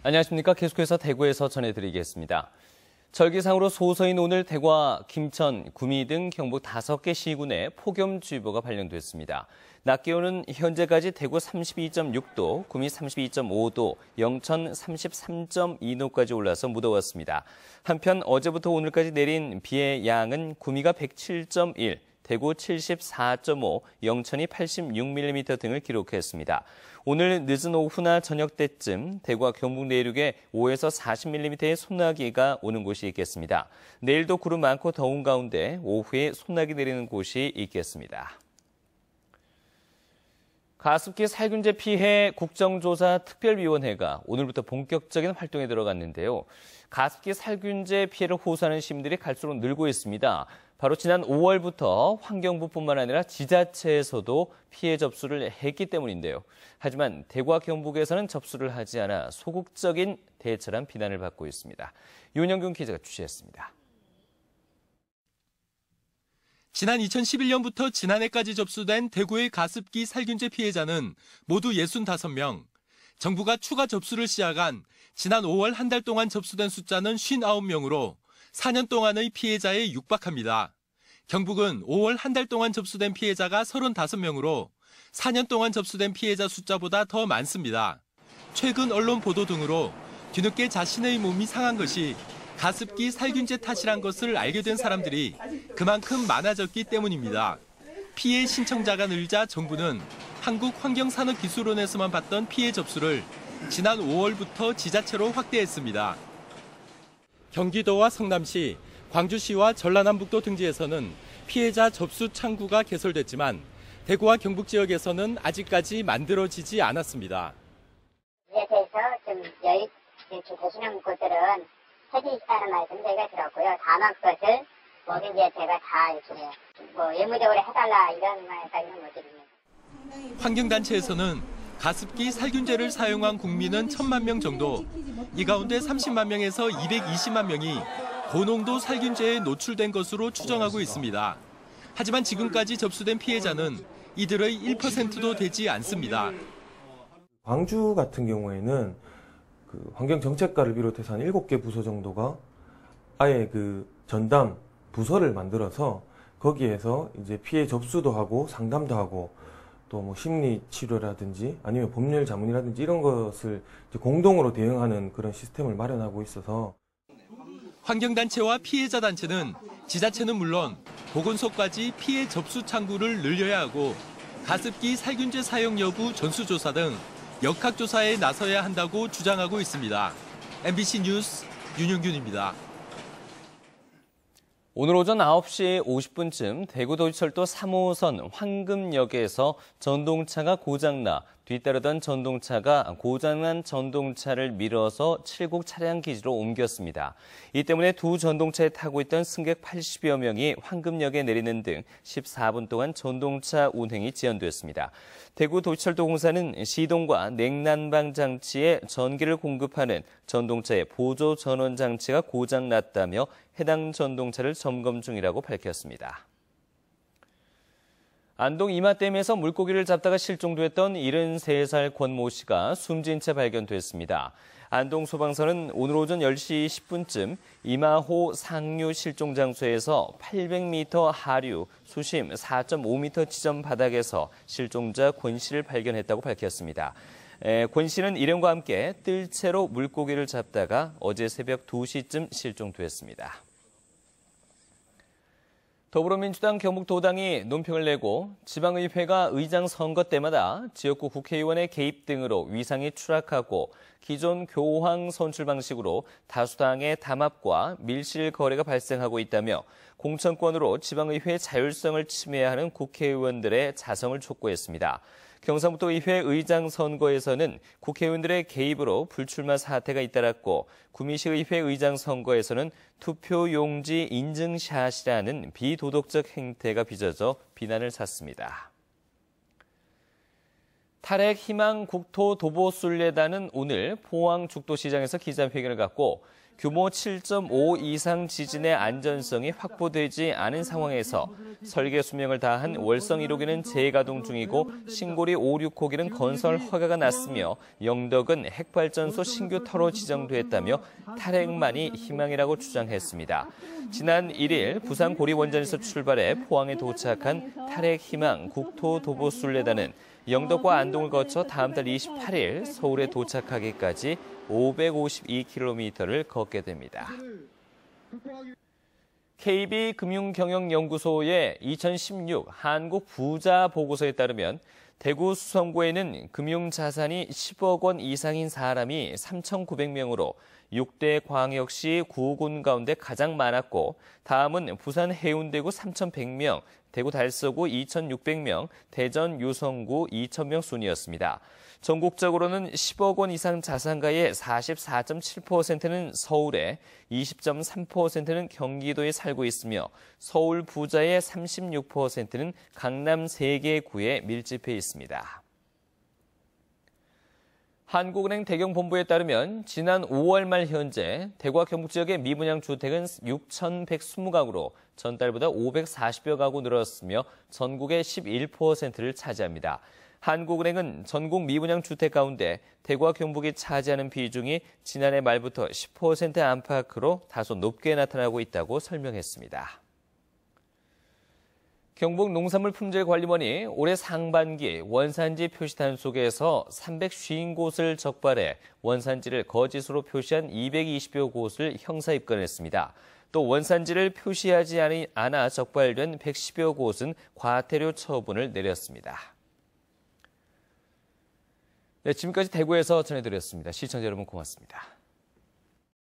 안녕하십니까. 계속해서 대구에서 전해드리겠습니다. 절기상으로 소서인 오늘 대구와 김천, 구미 등 경북 5개 시군에 폭염주의보가 발령됐습니다. 낮 기온은 현재까지 대구 32.6도, 구미 32.5도, 영천 33.2도까지 올라서 무더웠습니다. 한편 어제부터 오늘까지 내린 비의 양은 구미가 107.1, 대구 74.5, 영천이 86mm 등을 기록했습니다. 오늘 늦은 오후나 저녁 때쯤 대구와 경북 내륙에 5에서 40mm의 소나기가 오는 곳이 있겠습니다. 내일도 구름 많고 더운 가운데 오후에 소나기 내리는 곳이 있겠습니다. 가습기 살균제 피해 국정조사 특별위원회가 오늘부터 본격적인 활동에 들어갔는데요. 가습기 살균제 피해를 호소하는 시민들이 갈수록 늘고 있습니다. 바로 지난 5월부터 환경부뿐만 아니라 지자체에서도 피해 접수를 했기 때문인데요. 하지만 대구와 경북에서는 접수를 하지 않아 소극적인 대처란 비난을 받고 있습니다. 윤영균 기자가 취재했습니다. 지난 2011년부터 지난해까지 접수된 대구의 가습기 살균제 피해자는 모두 65명. 정부가 추가 접수를 시작한 지난 5월 한 달 동안 접수된 숫자는 59명으로 4년 동안의 피해자에 육박합니다. 경북은 5월 한 달 동안 접수된 피해자가 35명으로 4년 동안 접수된 피해자 숫자보다 더 많습니다. 최근 언론 보도 등으로 뒤늦게 자신의 몸이 상한 것이 가습기 살균제 탓이란 것을 알게 된 사람들이 그만큼 많아졌기 때문입니다. 피해 신청자가 늘자 정부는 한국환경산업기술원에서만 받던 피해 접수를 지난 5월부터 지자체로 확대했습니다. 경기도와 성남시, 광주시와 전라남북도 등지에서는 피해자 접수 창구가 개설됐지만 대구와 경북 지역에서는 아직까지 만들어지지 않았습니다. 이에 대해서 좀 여유 계시는 곳들은 해주고 싶다는 말씀 저희가 들었고요. 다만 그것을 이제 제가 다 이렇게 의무적으로 해달라 이런 말까지는 못 드립니다. 환경단체에서는 가습기 살균제를 사용한 국민은 1,000만 명 정도, 이 가운데 30만 명에서 220만 명이 고농도 살균제에 노출된 것으로 추정하고 있습니다. 하지만 지금까지 접수된 피해자는 이들의 1%도 되지 않습니다. 광주 같은 경우에는 환경정책과를 비롯해서 한 7개 부서 정도가 아예 전담 부서를 만들어서 거기에서 이제 피해 접수도 하고 상담도 하고 또 심리 치료라든지 아니면 법률 자문이라든지 이런 것을 공동으로 대응하는 그런 시스템을 마련하고 있어서 환경단체와 피해자 단체는 지자체는 물론 보건소까지 피해 접수 창구를 늘려야 하고 가습기 살균제 사용 여부 전수조사 등 역학조사에 나서야 한다고 주장하고 있습니다. MBC 뉴스 윤영균입니다. 오늘 오전 9시 50분쯤 대구도시철도 3호선 황금역에서 전동차가 고장나 뒤따르던 전동차가 고장난 전동차를 밀어서 칠곡 차량 기지로 옮겼습니다. 이 때문에 두 전동차에 타고 있던 승객 80여 명이 황금역에 내리는 등 14분 동안 전동차 운행이 지연됐습니다. 대구도시철도공사는 시동과 냉난방 장치에 전기를 공급하는 전동차의 보조 전원 장치가 고장났다며 해당 전동차를 점검 중이라고 밝혔습니다. 안동 이마댐에서 물고기를 잡다가 실종됐던 73살 권모 씨가 숨진 채 발견됐습니다. 안동 소방서는 오늘 오전 10시 10분쯤 이마호 상류 실종 장소에서 800m 하류 수심 4.5m 지점 바닥에서 실종자 권 씨를 발견했다고 밝혔습니다. 권 씨는 일행과 함께 뜰채로 물고기를 잡다가 어제 새벽 2시쯤 실종됐습니다. 더불어민주당 경북도당이 논평을 내고 지방의회가 의장 선거 때마다 지역구 국회의원의 개입 등으로 위상이 추락하고 기존 교황 선출 방식으로 다수당의 담합과 밀실 거래가 발생하고 있다며 공천권으로 지방의회 자율성을 침해하는 국회의원들의 자성을 촉구했습니다. 경상북도 의회 의장 선거에서는 국회의원들의 개입으로 불출마 사태가 잇따랐고 구미시 의회 의장 선거에서는 투표용지 인증샷이라는 비도덕적 행태가 빚어져 비난을 샀습니다. 탈핵 희망 국토 도보순례단은 오늘 포항 죽도시장에서 기자회견을 갖고 규모 7.5 이상 지진의 안전성이 확보되지 않은 상황에서 설계 수명을 다한 월성 1호기는 재가동 중이고 신고리 5, 6호기는 건설 허가가 났으며 영덕은 핵발전소 신규 터로 지정됐다며 탈핵만이 희망이라고 주장했습니다. 지난 1일 부산 고리원전에서 출발해 포항에 도착한 탈핵희망 국토도보순례단은 영덕과 안동을 거쳐 다음 달 28일 서울에 도착하기까지 552km를 걷게 됩니다. KB금융경영연구소의 2016 한국 부자 보고서에 따르면 대구 수성구에는 금융자산이 10억 원 이상인 사람이 3,900명으로 6대 광역시 구군 가운데 가장 많았고 다음은 부산 해운대구 3,100명, 대구 달서구 2,600명, 대전 유성구 2,000명 순이었습니다. 전국적으로는 10억 원 이상 자산가의 44.7%는 서울에, 20.3%는 경기도에 살고 있으며 서울 부자의 36%는 강남 3개 구에 밀집해 있습니다. 한국은행 대경본부에 따르면 지난 5월 말 현재 대구와 경북 지역의 미분양 주택은 6,120가구로 전달보다 540여 가구 늘었으며 전국의 11%를 차지합니다. 한국은행은 전국 미분양 주택 가운데 대구와 경북이 차지하는 비중이 지난해 말부터 10% 안팎으로 다소 높게 나타나고 있다고 설명했습니다. 경북농산물품질관리원이 올해 상반기 원산지 표시 단속에서 350곳을 적발해 원산지를 거짓으로 표시한 220여 곳을 형사 입건했습니다. 또 원산지를 표시하지 않아 적발된 110여 곳은 과태료 처분을 내렸습니다. 네, 지금까지 대구에서 전해드렸습니다. 시청자 여러분 고맙습니다.